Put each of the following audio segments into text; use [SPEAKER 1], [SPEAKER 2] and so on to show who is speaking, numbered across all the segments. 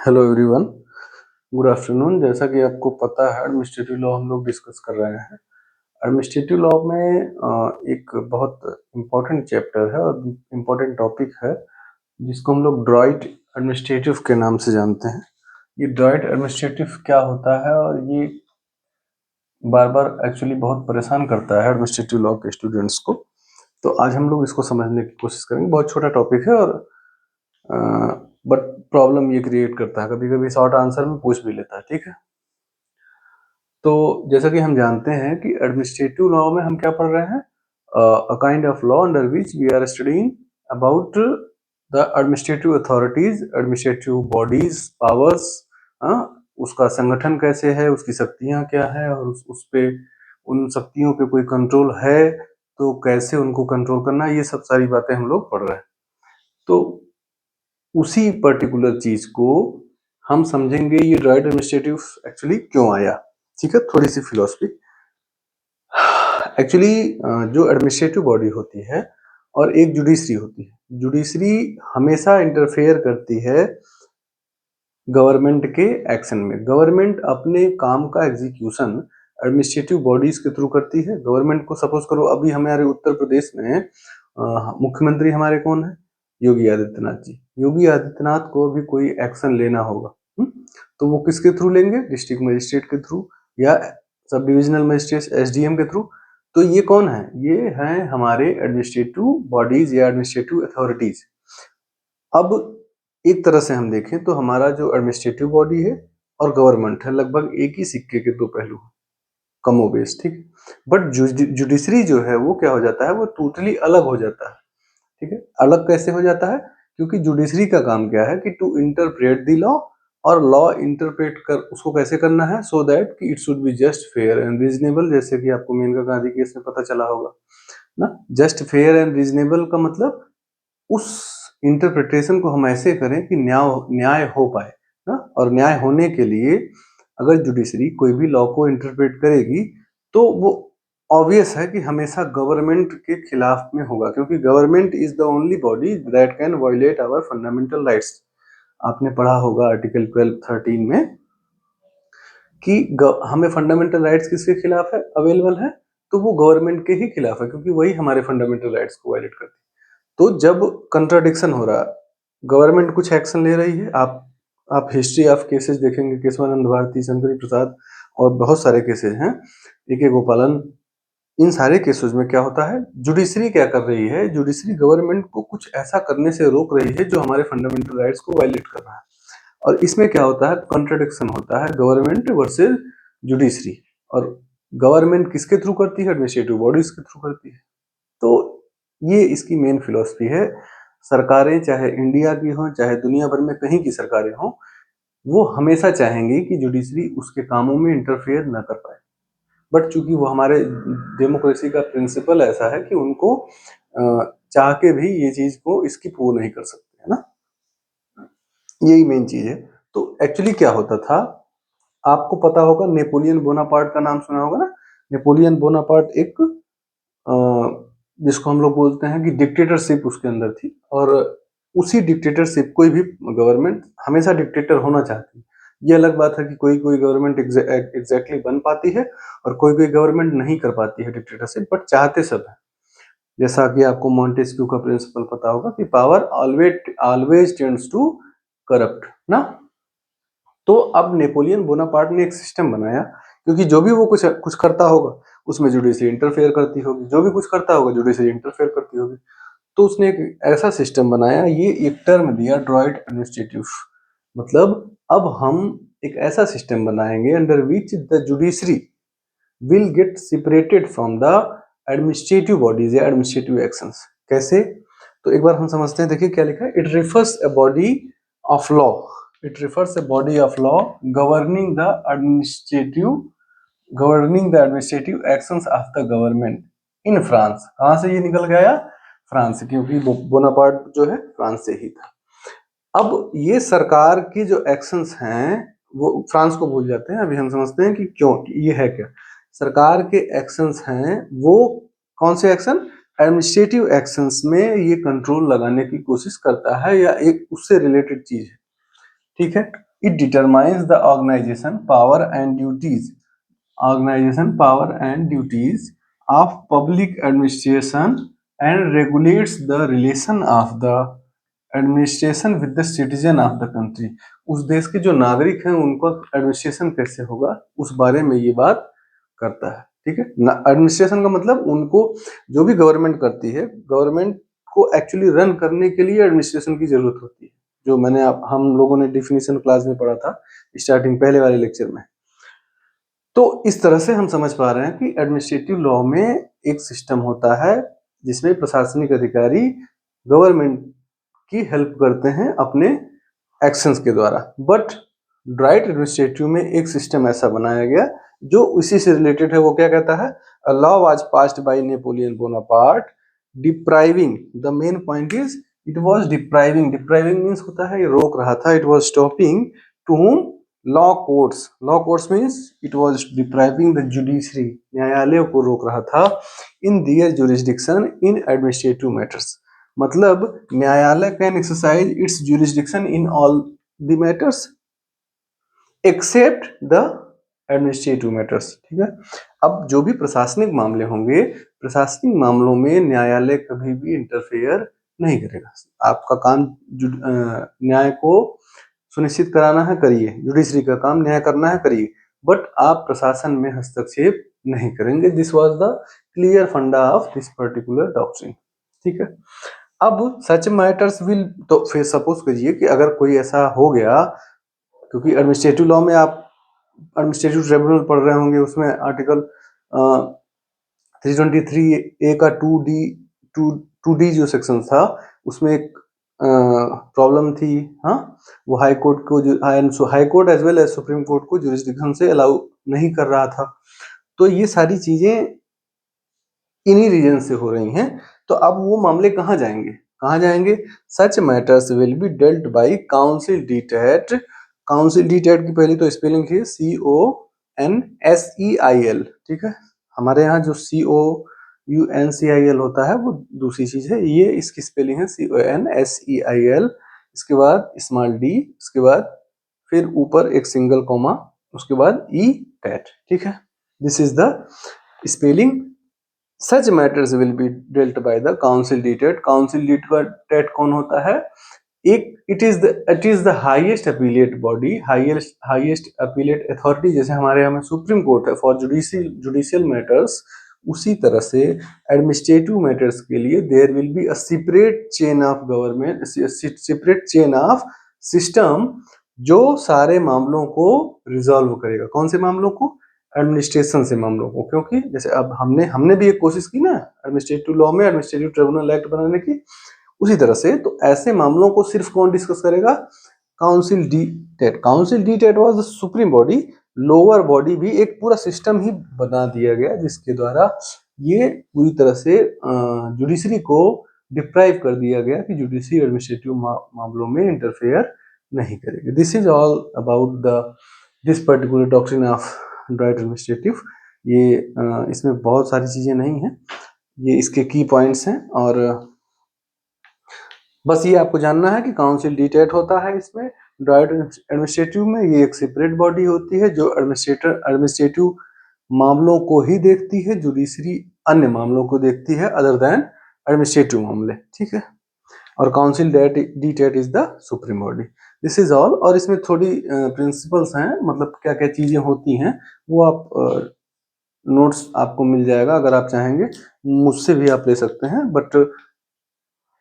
[SPEAKER 1] Hello everyone, good afternoon. जैसा कि आपको पता है, एडमिनिस्ट्रेटिव लॉ हम लोग डिस्कस कर रहे हैं। एडमिनिस्ट्रेटिव लॉ में एक बहुत इम्पोर्टेंट चैप्टर है और इम्पोर्टेंट टॉपिक है जिसको हम लोग ड्रॉइट एडमिनिस्ट्रेटिव के नाम से जानते हैं। ये ड्रॉइट एडमिनिस्ट्रेटिव क्या होता है और ये बार बार एक्चुअली बहुत परेशान करता है एडमिनिस्ट्रेटिव लॉ के स्टूडेंट्स को। तो आज हम लोग इसको समझने की कोशिश करेंगे। बहुत छोटा टॉपिक है और बट प्रॉब्लम ये क्रिएट करता है, कभी कभी शॉर्ट आंसर में पूछ भी लेता है। ठीक है, तो जैसा कि हम जानते हैं कि एडमिनिस्ट्रेटिव लॉ में हम क्या पढ़ रहे हैं, a kind of law under which we are studying about the administrative authorities, administrative bodies, powers, उसका संगठन कैसे है, उसकी शक्तियां क्या है और उस पे उन शक्तियों पे कोई कंट्रोल है तो कैसे उनको कंट्रोल करना, ये सब सारी बातें हम लोग पढ़ रहे हैं। तो उसी पर्टिकुलर चीज को हम समझेंगे, ये ड्रॉइट एडमिनिस्ट्रेटिव एक्चुअली क्यों आया। ठीक है, थोड़ी सी फिलोसफी। एक्चुअली जो एडमिनिस्ट्रेटिव बॉडी होती है और एक जुडिशरी होती है, जुडिशरी हमेशा इंटरफेयर करती है गवर्नमेंट के एक्शन में। गवर्नमेंट अपने काम का एग्जीक्यूशन एडमिनिस्ट्रेटिव बॉडीज के थ्रू करती है। गवर्नमेंट को सपोज करो, अभी हमारे उत्तर प्रदेश में मुख्यमंत्री हमारे कौन है? योगी आदित्यनाथ जी। योगी आदित्यनाथ को भी कोई एक्शन लेना होगा, तो वो किसके थ्रू लेंगे? डिस्ट्रिक्ट मजिस्ट्रेट के थ्रू या सब डिविजनल मजिस्ट्रेट एसडीएम के थ्रू। तो ये कौन है? ये हैं हमारे एडमिनिस्ट्रेटिव बॉडीज या एडमिनिस्ट्रेटिव अथॉरिटीज। अब एक तरह से हम देखें तो हमारा जो एडमिनिस्ट्रेटिव बॉडी है और गवर्नमेंट है, लगभग एक ही सिक्के के दो पहलू, कमोबेश। ठीक, बट जुडिशरी जो है वो क्या हो जाता है? वो टोटली अलग हो जाता है। ठीक है, अलग कैसे हो जाता है? क्योंकि जुडिशरी का काम क्या है कि टू इंटरप्रेट द लॉ, और लॉ इंटरप्रेट कर उसको कैसे करना है? सो दैट कि it should be just, fair and reasonable. जैसे कि आपको मेनका गांधी केस में पता चला होगा ना, जस्ट फेयर एंड रीजनेबल का मतलब उस इंटरप्रिटेशन को हम ऐसे करें कि न्याय हो पाए ना। और न्याय होने के लिए अगर जुडिशरी कोई भी लॉ को इंटरप्रेट करेगी तो वो ऑब्वियस है कि हमेशा गवर्नमेंट के खिलाफ में होगा, क्योंकि government is the only body that can violate our fundamental rights. आपने पढ़ा होगा आर्टिकल 12(13) में कि हमें फंडामेंटल राइट्स किसके खिलाफ है, अवेलेबल है? तो वो गवर्नमेंट के ही खिलाफ है, क्योंकि वही हमारे फंडामेंटल राइट्स को वायलेट करती है। तो जब कंट्राडिक्शन हो रहा, गवर्नमेंट कुछ एक्शन ले रही है, आप हिस्ट्री ऑफ केसेस देखेंगे, केशवानंद भारती, शंकरी प्रसाद और बहुत सारे केसेस हैं, ए.के. गोपालन, इन सारे केसेस में क्या होता है? जुडिशरी क्या कर रही है? जुडिशरी गवर्नमेंट को कुछ ऐसा करने से रोक रही है जो हमारे फंडामेंटल राइट्स को वायलेट कर रहा है। और इसमें क्या होता है? कंट्राडिक्शन होता है, गवर्नमेंट वर्सेस जुडिशरी। और गवर्नमेंट किसके थ्रू करती है? एडमिनिस्ट्रेटिव बॉडीज के थ्रू करती है। तो ये इसकी मेन फिलॉसफी है। सरकारें चाहे इंडिया की हो चाहे दुनिया भर में कहीं की सरकारें हों, वो हमेशा चाहेंगी कि जुडिशरी उसके कामों में इंटरफेयर न कर पाए। बट चूंकि वो हमारे डेमोक्रेसी का प्रिंसिपल ऐसा है कि उनको चाह के भी ये चीज को स्किप वो नहीं कर सकते, है ना। यही मेन चीज है। तो एक्चुअली क्या होता था, आपको पता होगा, नेपोलियन बोनापार्ट का नाम सुना होगा ना। नेपोलियन बोनापार्ट एक जिसको हम लोग बोलते हैं कि डिक्टेटरशिप उसके अंदर थी, और उसी डिक्टेटरशिप कोई भी गवर्नमेंट हमेशा डिक्टेटर होना चाहती है। ये अलग बात है कि कोई कोई गवर्नमेंट एग्जैक्टली बन पाती है और कोई कोई गवर्नमेंट नहीं कर पाती है डिक्टेटरशिप, बट चाहते सब है। जैसा कि आपको मॉन्टेस्क्यू का प्रिंसिपल पता होगा कि power always always tends to corrupt ना। तो अब नेपोलियन बोनापार्ट ने एक सिस्टम बनाया, क्योंकि जो भी वो कुछ कुछ करता होगा उसमें जुडिशरी इंटरफेयर करती होगी, जो भी कुछ करता होगा जुडिशरी इंटरफेयर करती होगी। तो उसने एक ऐसा सिस्टम बनाया, ये एक टर्म दिया, ड्रॉइट एडमिनिस्ट्रेटिव। मतलब अब हम एक ऐसा सिस्टम बनाएंगे under which the judiciary will get separated from the administrative bodies या एडमिनिस्ट्रेटिव एक्शंस। कैसे? तो एक बार हम समझते हैं। देखिए क्या लिखा है, it refers a body of law, it refers a body of law governing the administrative actions of the government in France. कहां से ये निकल के आया? फ्रांस से, क्योंकि बोनापार्ट जो है फ्रांस से ही था। अब ये सरकार की जो एक्शंस हैं वो फ्रांस को भूल जाते हैं, अभी हम समझते हैं कि क्यों, ये है क्या। सरकार के एक्शंस हैं वो कौन से एक्शन? एडमिनिस्ट्रेटिव एक्शंस में ये कंट्रोल लगाने की कोशिश करता है, या एक उससे रिलेटेड चीज है। ठीक है, It determines the organization power and duties of public administration and regulates the relation of the administration with the citizen of the country. उस देश के जो नागरिक हैं उनको एडमिनिस्ट्रेशन कैसे होगा उस बारे में ये बात करता है। ठीक है, एडमिनिस्ट्रेशन का मतलब उनको जो भी गवर्नमेंट करती है, गवर्नमेंट को एक्चुअली रन करने के लिए एडमिनिस्ट्रेशन की जरूरत होती है, जो हम लोगों ने डिफिनीशन क्लास में पढ़ा था स्टार्टिंग पहले वाले लेक्चर में। तो इस तरह से हम समझ पा रहे हैं कि एडमिनिस्ट्रेटिव लॉ में एक सिस्टम होता है जिसमें प्रशासनिक अधिकारी गवर्नमेंट की हेल्प करते हैं अपने एक्शंस के द्वारा। बट ड्राइट एडमिनिस्ट्रेटिव में एक सिस्टम ऐसा बनाया गया जो इसी से रिलेटेड है। वो क्या कहता है? A law was passed by Napoleon Bonaparte depriving, the main point is it was depriving means होता है ये रोक रहा था, it was stopping to whom law courts means it was depriving the judiciary, न्यायालयों को रोक रहा था in their jurisdiction in administrative matters. मतलब न्यायालय can exercise its jurisdiction in all the matters except the administrative matters. ठीक है, अब जो भी प्रशासनिक मामले होंगे, प्रशासनिक मामलों में न्यायालय कभी भी इंटरफेयर नहीं करेगा। आपका काम न्याय को सुनिश्चित कराना है, करिए, जुडिशरी का काम न्याय करना है, करिए, बट आप प्रशासन में हस्तक्षेप नहीं करेंगे। दिस वाज द क्लियर फंडा ऑफ दिस पर्टिकुलर डॉक्ट्रिन। ठीक है, अब सच मैटर्स विल, तो फिर सपोज करिए कि अगर कोई ऐसा हो गया, क्योंकि एडमिनिस्ट्रेटिव लॉ में आप एडमिनिस्ट्रेटिव ट्रिब्यूनल पढ़ रहे होंगे, उसमें आर्टिकल 323A का 2D जो सेक्शन था उसमें एक प्रॉब्लम थी। हाँ, वो high court as well as supreme court को जुरिस्डिक्शन से अलाउ नहीं कर रहा था। तो ये सारी चीजें इन्हीं रीजन से हो रही हैं। तो अब वो मामले कहाँ जाएंगे? Such matters will be dealt by council d'etat. Council d'etat की पहली तो स्पेलिंग है CONSEIL। ठीक है, हमारे यहाँ जो COUNCIL होता है वो दूसरी चीज है, ये इसकी स्पेलिंग है CONSEIL। इसके बाद स्मॉल d, इसके बाद फिर ऊपर एक सिंगल कॉमा, उसके बाद ETAT। ठीक है, this is the spelling. Such matters will be dealt by the council dictate। council dictate कौन होता है? it is the highest appellate body, highest appellate authority। जैसे हमारे यहाँ में सुप्रीम कोर्ट है फॉर जुडिशियल मैटर्स, उसी तरह से एडमिनिस्ट्रेटिव मैटर्स के लिए there will be a separate chain of government, separate chain of system जो सारे मामलों को रिजॉल्व करेगा। कौन से मामलों को? एडमिनिस्ट्रेशन से मामलों को। क्योंकि जैसे अब हमने भी एक कोशिश की ना एडमिनिस्ट्रेटिव लॉ में एडमिनिस्ट्रेटिव ट्रिब्यूनल एक्ट बनाने की, उसी तरह से तो ऐसे मामलों को सिर्फ कौन डिस्कस करेगा? Council d'etat. Council d'etat was the supreme body, lower body भी एक पूरा सिस्टम ही बना दिया गया जिसके द्वारा ये पूरी तरह से जुडिशरी को डिप्राइव कर दिया गया कि जुडिशरी एडमिनिस्ट्रेटिव मामलों में इंटरफेयर नहीं करेगी। This is all about this particular doctrine of droit administrative. ये इसमें बहुत सारी चीजें नहीं हैं, ये इसके की पॉइंट्स हैं, और बस ये आपको जानना है कि काउंसिल डीटैट होता है इसमें ड्राइट एडमिनिस्ट्रेटिव में। ये एक सेपरेट बॉडी होती है जो एडमिनिस्ट्रेटिव मामलों को ही देखती है, जुडिशरी अन्य मामलों को देखती है अदर देन एडमिनिस्ट्रेटिव मामले। ठीक है, और council d'etat is the supreme body. This is all. और इसमें थोड़ी प्रिंसिपल्स हैं, मतलब क्या क्या चीजें होती हैं वो आप नोट्स आपको मिल जाएगा, अगर आप चाहेंगे मुझसे भी आप ले सकते हैं। बट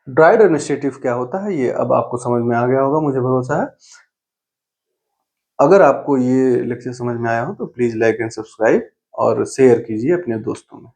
[SPEAKER 1] ड्राइट एडमिनिस्ट्रेटिव क्या होता है ये अब आपको समझ में आ गया होगा, मुझे भरोसा है। अगर आपको ये लेक्चर समझ में आया हो तो प्लीज लाइक एंड सब्सक्राइब और शेयर कीजिए अपने दोस्तों में।